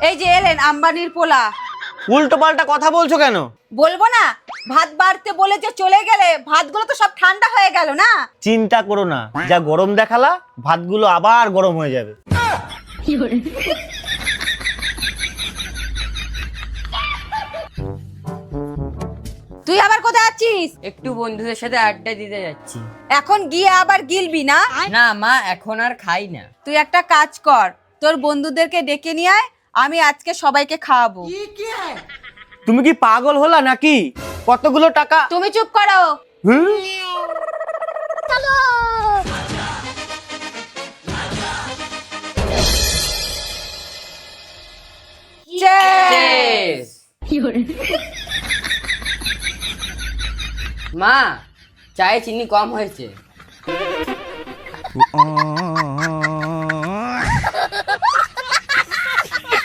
এই যে এলেন আম্বানির পোলা। উল্টো পাল্টা কথা বলছো কেন? বলবো না? ভাত বাড়তে বলে যে চলে গেলে ভাতগুলো তো সব ঠান্ডা হয়ে গেল না। চিন্তা করো না, যা গরম দেখালা ভাতগুলো আবার গরম হয়ে যাবে। তুই আবার কোথায় আছিস? একটু বন্ধুদের সাথে আড্ডা দিতে যাচ্ছি। এখন গিয়ে আবার গিলবি না? না মা, এখন আর খাই না। তুই একটা কাজ কর, তোর বন্ধুদেরকে ডেকে নিয়ে আয়, আমি আজকে সবাইকে খাওয়াবো। তুমি কি পাগল হলা নাকি? কতগুলো টাকা। তুমি চুপ করো। হুম? Cheers! মা, চায়ে চিনি কম হয়েছে।